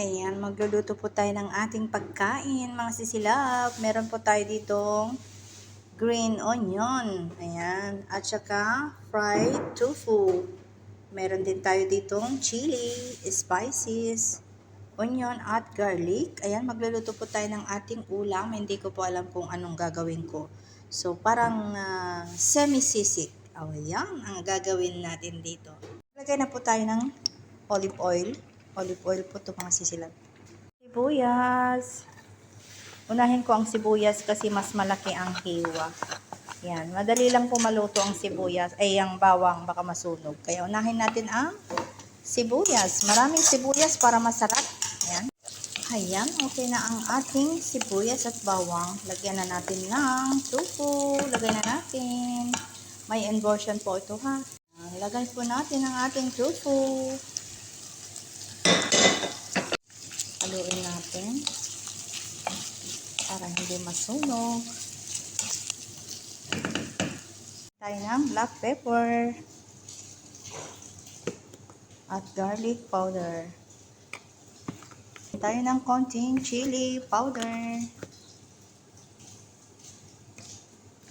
Ayan, magluluto po tayo ng ating pagkain, mga sisilap. Meron po tayo ditong green onion. Ayan, at saka fried tofu. Meron din tayo ditong chili, spices, onion at garlic. Ayan, magluluto po tayo ng ating ulam. Hindi ko po alam kung anong gagawin ko. So, parang semi-sisig. Ayan, ang gagawin natin dito. Lagay na po tayo ng olive oil. Olive oil po ito, mga sisilap. Sibuyas. Unahin ko ang sibuyas kasi mas malaki ang hiwa. Yan, madali lang po maluto ang sibuyas. Ay, ang bawang baka masunog. Kaya unahin natin ang sibuyas. Maraming sibuyas para masarap. Yan. Ayan, okay na ang ating sibuyas at bawang. Lagyan na natin ng tofu. Lagay na natin. May inversion po ito, ha. Lagay po natin ang ating tofu. Haluin natin para hindi masunog. Tayo ng black pepper at garlic powder. Tayo ng konting chili powder.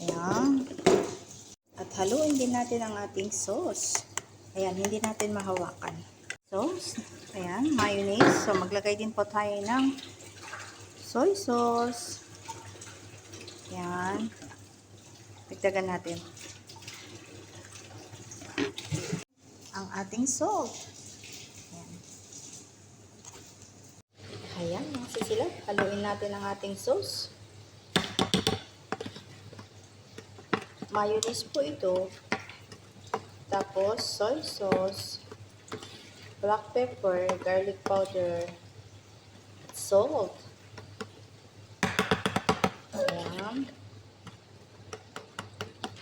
Ayan. At haluin din natin ang ating sauce. Ayan, hindi natin mahawakan. Sauce. Ayan, mayonnaise. So, maglagay din po tayo ng soy sauce. Ayan. Pagdagan natin ang ating salt. Ayan. Ayan, mga sisilap. Haluin natin ang ating sauce. Mayonnaise po ito. Tapos, soy sauce, black pepper, garlic powder, salt. Ayan.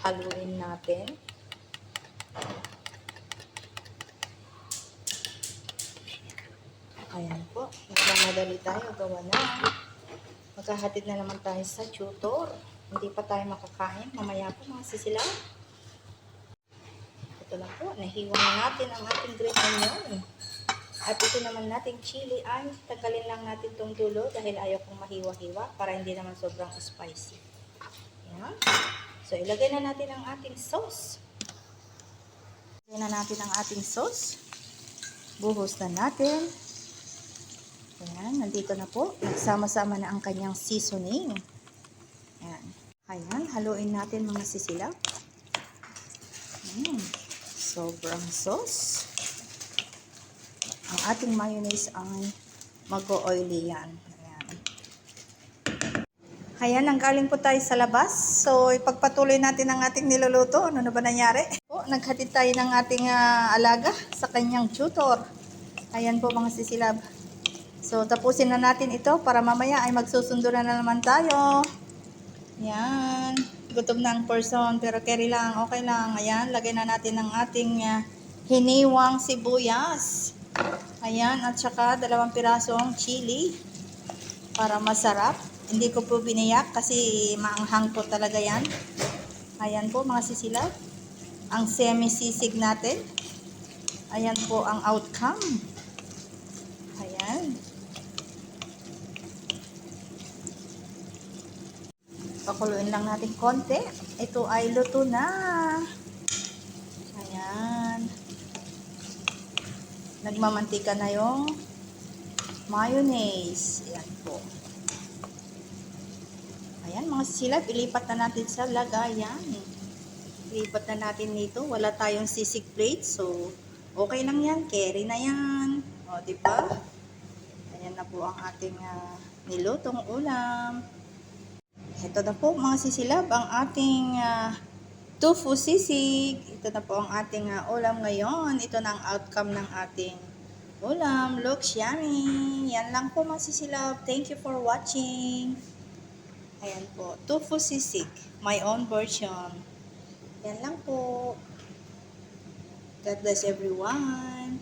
Haluin natin. Ayan po. Nagmamadali tayo. Gawa na. Magkahatid na naman tayo sa tutor. Hindi pa tayo makakain. Mamaya po, mga sisilap. Ito na po. Nahiwa na natin ang ating green onion. At ito naman nating chili ay tagalin lang natin itong dulo dahil ayaw kong mahiwa-hiwa para hindi naman sobrang spicy. Ayan. So, ilagay na natin ang ating sauce. Ilagay na natin ang ating sauce. Buhos na natin. Ayan, nandito na po. Nagsama-sama na ang kanyang seasoning. Ayan. Ayan, haluin natin mga sisilap. Sobrang sauce. Ang ating mayonnaise ay mag-o-oily yan. Ayan, nanggaling po tayo sa labas. So, ipagpatuloy natin ang ating niluluto. Ano na ba nangyari? Po, naghatid tayo ng ating alaga sa kanyang tutor. Ayan po, mga sisilab. So, tapusin na natin ito para mamaya ay magsusundo na naman tayo. Ayan. Gutom na ang person, pero carry lang. Okay lang. Ayan, lagay na natin ang ating hiniwang sibuyas. Ayan, at saka 2 pirasong chili para masarap. Hindi ko po biniyak kasi maanghang po talaga yan. Ayan po, mga sisilap. Ang semi-sisig natin. Ayan po ang outcome. Ayan. Pakuluin lang natin konti. Ito ay luto na. Ayan. Nagmamantika na yung mayonnaise. Ayan po. Ayan, mga silap, ilipat na natin sa lagayan. Ilipat na natin nito. Wala tayong sisig plate. So, okay lang yan. Carry na yan. O, diba? Ayan na po ang ating nilutong ulam. Ito na po, mga sisilab, ang ating tofu sisig. Ito na po ang ating ulam ngayon. Ito na ang outcome ng ating ulam. Looks yummy. Yan lang po, mga sisilab. Thank you for watching. Ayan po, tofu sisig. My own version. Yan lang po. God bless everyone.